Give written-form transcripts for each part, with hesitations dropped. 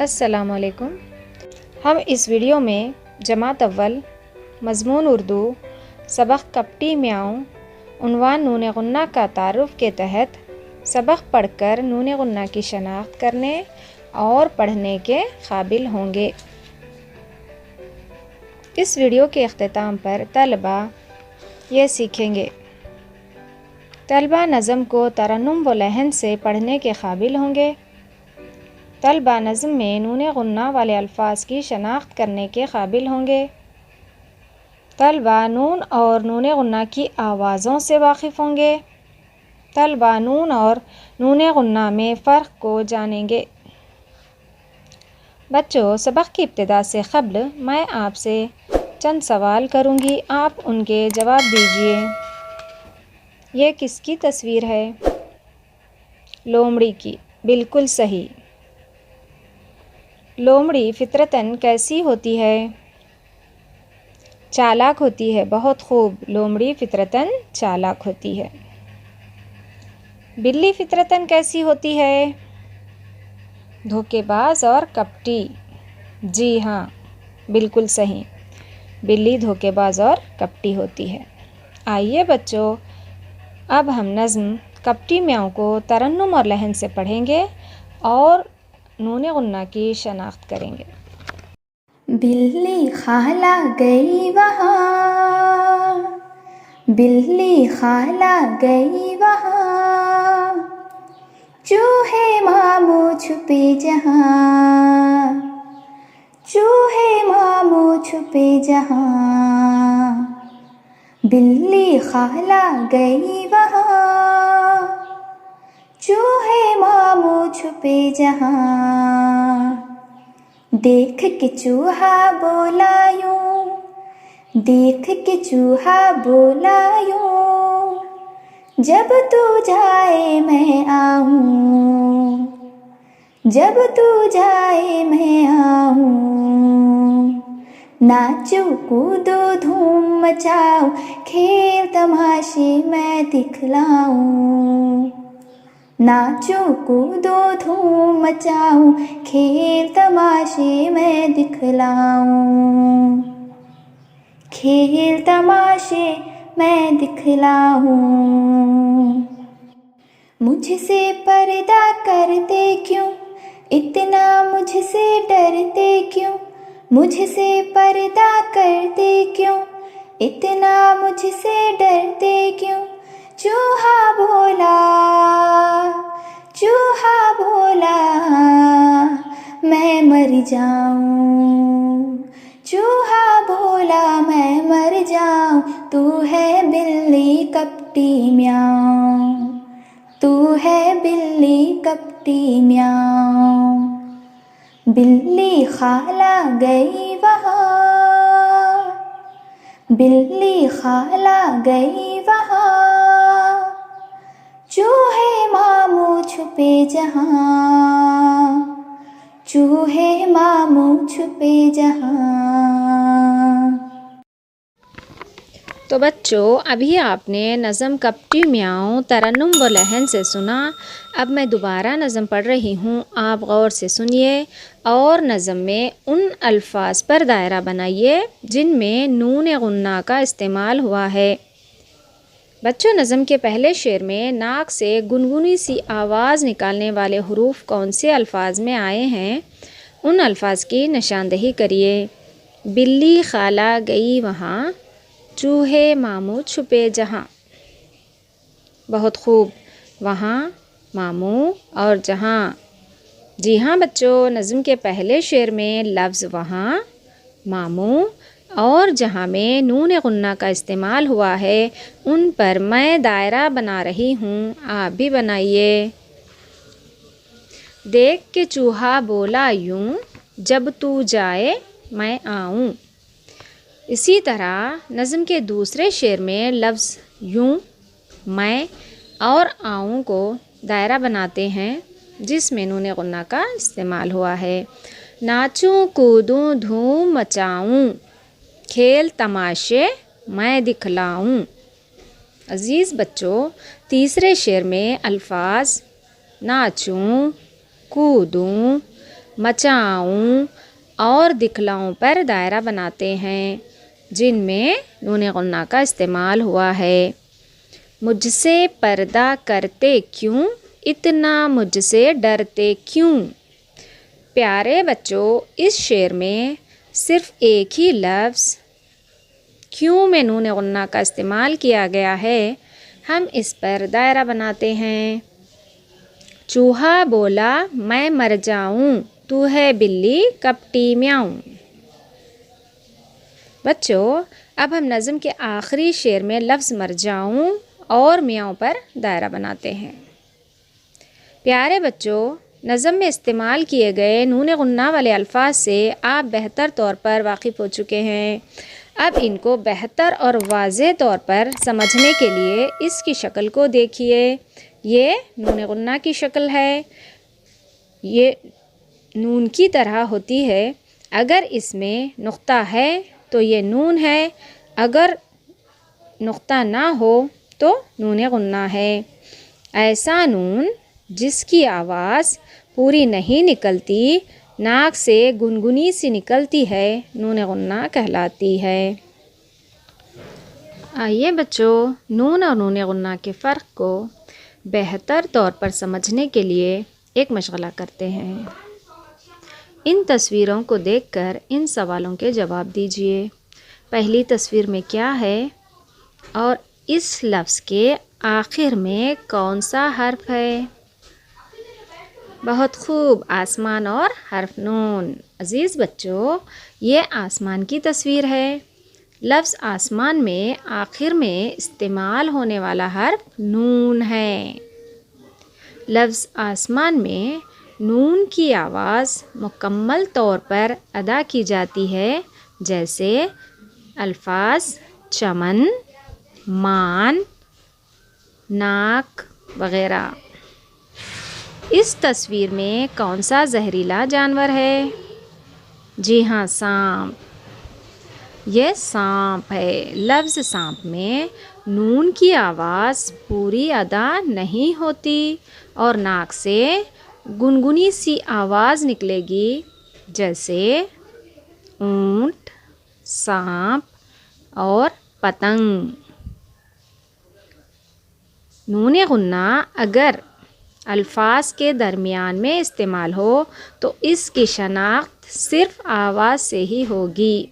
السلام علیکم۔ ہم اس ویڈیو میں جماعت اول مضمون اردو سبق کپٹی میاؤں عنوان نون غنہ کا تعارف کے تحت سبق پڑھ کر نون غنہ کی شناخت کرنے اور پڑھنے کے قابل ہوں گے۔ اس ویڈیو کے اختتام پر طلبہ یہ سیکھیں گے: طلبہ نظم کو ترنم و لحن سے پڑھنے کے قابل ہوں گے۔ طلبہ نظم میں نون غنہ والے الفاظ کی شناخت کرنے کے قابل ہوں گے۔ طلبہ نون اور نون غنہ کی آوازوں سے واقف ہوں گے۔ طلبہ نون اور نون غنہ میں فرق کو جانیں گے۔ بچوں، سبق کی ابتدا سے قبل میں آپ سے چند سوال کروں گی، آپ ان کے جواب دیجیے۔ یہ کس کی تصویر ہے؟ لومڑی کی، بالکل صحیح۔ لومڑی فطرتاً کیسی ہوتی ہے؟ چالاک ہوتی ہے، بہت خوب، لومڑی فطرتاً چالاک ہوتی ہے۔ بلی فطرتاً کیسی ہوتی ہے؟ دھوکے باز اور کپٹی، جی ہاں، بالکل صحیح، بلی دھوکے باز اور کپٹی ہوتی ہے۔ آئیے بچوں، اب ہم نظم کپٹی میاؤں کو ترنم اور لحن سے پڑھیں گے اور نون غنہ کی شناخت کریں گے۔ بلی خالہ گئی وہاں، بلی خالہ گئی وہاں، چوہے ماموں چھپے جہاں، چوہے ماموں چھپے جہاں، بلی خالہ گئی وہاں، چوہے ماموں چھپے جہاں، دیکھ کے چوہا بولا یوں، دیکھ کے چوہا بولا یوں، جب تو جائے میں آؤں، جب تو جائے میں آؤں، ناچو کودو دھوم مچاؤ، کھیل تماشے میں دکھلاؤں، ناچو کودو دھوم مچاؤ، کھیل تماشے میں دکھلاؤں، کھیل تماشے میں دکھلاؤں، مجھ سے پردہ کرتے کیوں، اتنا مجھ سے ڈرتے کیوں، مجھ سے پردہ کرتے کیوں، اتنا مجھ سے ڈرتے کیوں، چوہا بولا، چوہا بولا، میں مر جاؤں، چوہا بولا میں مر جاؤں، تو ہے بلی کپٹی میاؤں، تو ہے بلی کپٹی میاؤں، بلی خالہ گئی وہاں، بلی خالہ گئی وہاں، چوہے ماموں چھپے جہاں، چوہے ماموں چھپے جہاں۔ تو بچوں، ابھی آپ نے نظم کپٹی میاؤں ترنم و لحن سے سنا۔ اب میں دوبارہ نظم پڑھ رہی ہوں، آپ غور سے سنیے اور نظم میں ان الفاظ پر دائرہ بنائیے جن میں نون غنہ کا استعمال ہوا ہے۔ بچوں، نظم کے پہلے شعر میں ناک سے گنگنی سی آواز نکالنے والے حروف کون سے الفاظ میں آئے ہیں؟ ان الفاظ کی نشاندہی کریے۔ بلی خالہ گئی وہاں، چوہے ماموں چھپے جہاں، بہت خوب، وہاں، ماموں اور جہاں، جی ہاں بچوں، نظم کے پہلے شعر میں لفظ وہاں، ماموں اور جہاں میں نون غنہ کا استعمال ہوا ہے، ان پر میں دائرہ بنا رہی ہوں، آپ بھی بنائیے۔ دیکھ کے چوہا بولا یوں، جب تو جائے میں آؤں۔ اسی طرح نظم کے دوسرے شعر میں لفظ یوں، میں اور آؤں کو دائرہ بناتے ہیں جس میں نون غنہ کا استعمال ہوا ہے۔ ناچوں کودوں دھوم مچاؤں، کھیل تماشے میں دکھلاؤں۔ عزیز بچوں، تیسرے شعر میں الفاظ ناچوں، کودوں، مچاؤں اور دکھلاؤں پر دائرہ بناتے ہیں جن میں نون غنہ کا استعمال ہوا ہے۔ مجھ سے پردہ کرتے کیوں، اتنا مجھ سے ڈرتے کیوں۔ پیارے بچوں، اس شعر میں صرف ایک ہی لفظ کیوں میں نون غنہ کا استعمال کیا گیا ہے، ہم اس پر دائرہ بناتے ہیں۔ چوہا بولا میں مر جاؤں، تو ہے بلی کپٹی میاؤں۔ بچوں، اب ہم نظم کے آخری شعر میں لفظ مر جاؤں اور میاؤں پر دائرہ بناتے ہیں۔ پیارے بچوں، نظم میں استعمال کیے گئے نون غنہ والے الفاظ سے آپ بہتر طور پر واقف ہو چکے ہیں۔ اب ان کو بہتر اور واضح طور پر سمجھنے کے لیے اس کی شکل کو دیکھیے۔ یہ نون غنہ کی شکل ہے، یہ نون کی طرح ہوتی ہے۔ اگر اس میں نقطہ ہے تو یہ نون ہے، اگر نقطہ نہ ہو تو نون غنہ ہے۔ ایسا نون جس کی آواز پوری نہیں نکلتی، ناک سے گنگنی سی نکلتی ہے، نون غنہ کہلاتی ہے۔ آئیے بچوں، نون اور نون غنہ کے فرق کو بہتر طور پر سمجھنے کے لیے ایک مشغلہ کرتے ہیں۔ ان تصویروں کو دیکھ کر ان سوالوں کے جواب دیجیے۔ پہلی تصویر میں کیا ہے اور اس لفظ کے آخر میں کون سا حرف ہے؟ بہت خوب، آسمان اور حرف نون۔ عزیز بچوں، یہ آسمان کی تصویر ہے۔ لفظ آسمان میں آخر میں استعمال ہونے والا حرف نون ہے۔ لفظ آسمان میں نون کی آواز مکمل طور پر ادا کی جاتی ہے، جیسے الفاظ چمن، مان، ناک وغیرہ۔ اس تصویر میں کون سا زہریلا جانور ہے؟ جی ہاں، سانپ۔ یہ سانپ ہے۔ لفظ سانپ میں نون کی آواز پوری ادا نہیں ہوتی اور ناک سے گنگنی سی آواز نکلے گی، جیسے اونٹ، سانپ اور پتنگ۔ نون غنہ اگر الفاظ کے درمیان میں استعمال ہو تو اس کی شناخت صرف آواز سے ہی ہوگی۔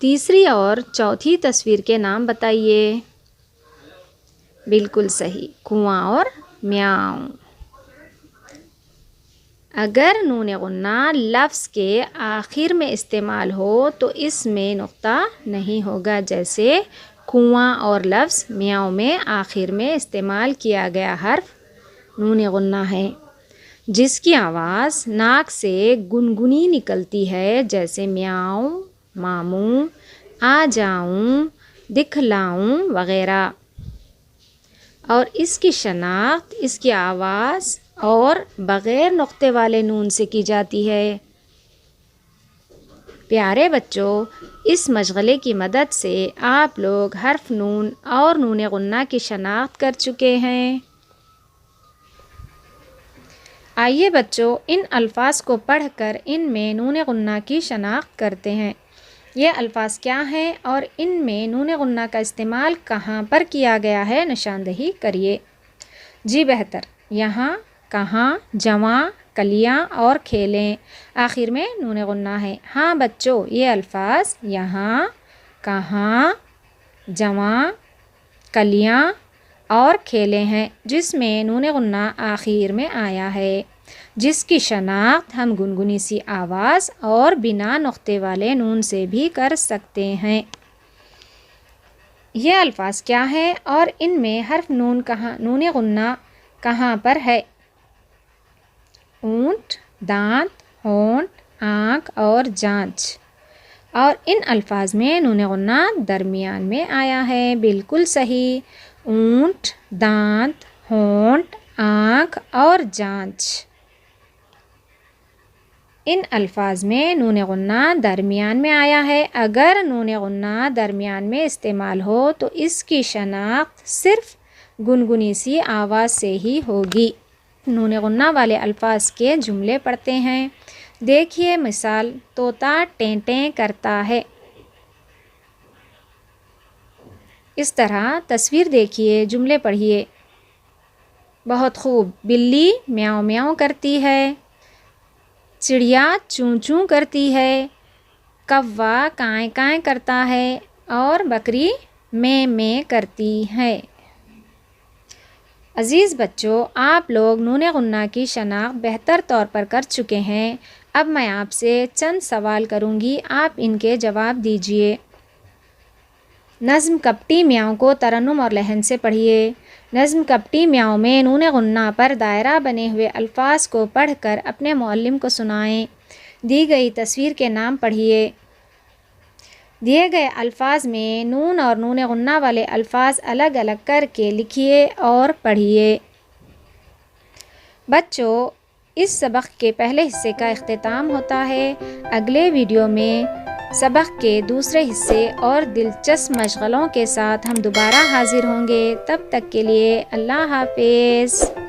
تیسری اور چوتھی تصویر کے نام بتائیے۔ بالکل صحیح، کنواں اور میاؤں۔ اگر نون غنہ لفظ کے آخر میں استعمال ہو تو اس میں نقطہ نہیں ہوگا، جیسے کنواں اور لفظ میاؤں میں آخر میں استعمال کیا گیا حرف نون غنہ ہے، جس کی آواز ناک سے گنگنی نکلتی ہے، جیسے میاؤں، ماموں، آ جاؤں، دکھلاؤں وغیرہ۔ اور اس کی شناخت اس کی آواز اور بغیر نقطے والے نون سے کی جاتی ہے۔ پیارے بچوں، اس مشغلے کی مدد سے آپ لوگ حرف نون اور نون غنہ کی شناخت کر چکے ہیں۔ آئیے بچوں، ان الفاظ کو پڑھ کر ان میں نون غنہ کی شناخت کرتے ہیں۔ یہ الفاظ کیا ہیں اور ان میں نون غنہ کا استعمال کہاں پر کیا گیا ہے، نشاندہی کریے۔ جی بہتر، یہاں، کہاں، جواں، کلیاں اور کھیلیں، آخر میں نون غنہ ہے۔ ہاں بچوں، یہ الفاظ یہاں، کہاں، جواں، کلیاں اور کھیلیں ہیں، جس میں نون غنہ آخر میں آیا ہے، جس کی شناخت ہم گنگنی سی آواز اور بنا نقطے والے نون سے بھی کر سکتے ہیں۔ یہ الفاظ کیا ہیں اور ان میں حرف نون غنہ کہاں پر ہے؟ اونٹ، دانت، ہونٹ، آنکھ اور جانچ۔ اور ان الفاظ میں نون غنہ درمیان میں آیا ہے۔ بالکل صحیح، اونٹ، دانت، ہونٹ، آنکھ اور جانچ۔ ان الفاظ میں نون غنہ درمیان میں آیا ہے۔ اگر نون غنہ درمیان میں استعمال ہو تو اس کی شناخت صرف گنگنی سی آواز سے ہی ہوگی۔ نون غنہ والے الفاظ کے جملے پڑھتے ہیں۔ دیکھیے مثال، طوطا ٹیں ٹیں کرتا ہے۔ اس طرح تصویر دیکھیے، جملے پڑھیے۔ بہت خوب، بلی میاؤں میاؤں کرتی ہے، چڑیا چوں چوں کرتی ہے، کوا کائیں کائیں کرتا ہے اور بکری میں میں کرتی ہے۔ عزیز بچوں، آپ لوگ نون غنہ کی شناخت بہتر طور پر کر چکے ہیں۔ اب میں آپ سے چند سوال کروں گی، آپ ان کے جواب دیجیے۔ نظم کپٹی میاؤں کو ترنم اور لحن سے پڑھیے۔ نظم کپٹی میاؤں میں نون غنہ پر دائرہ بنے ہوئے الفاظ کو پڑھ کر اپنے معلم کو سنائیں۔ دی گئی تصویر کے نام پڑھیے۔ دیے گئے الفاظ میں نون اور نون غنہ والے الفاظ الگ الگ کر کے لکھیے اور پڑھیے۔ بچوں، اس سبق کے پہلے حصے کا اختتام ہوتا ہے۔ اگلے ویڈیو میں سبق کے دوسرے حصے اور دلچسپ مشغلوں کے ساتھ ہم دوبارہ حاضر ہوں گے۔ تب تک کے لیے اللہ حافظ۔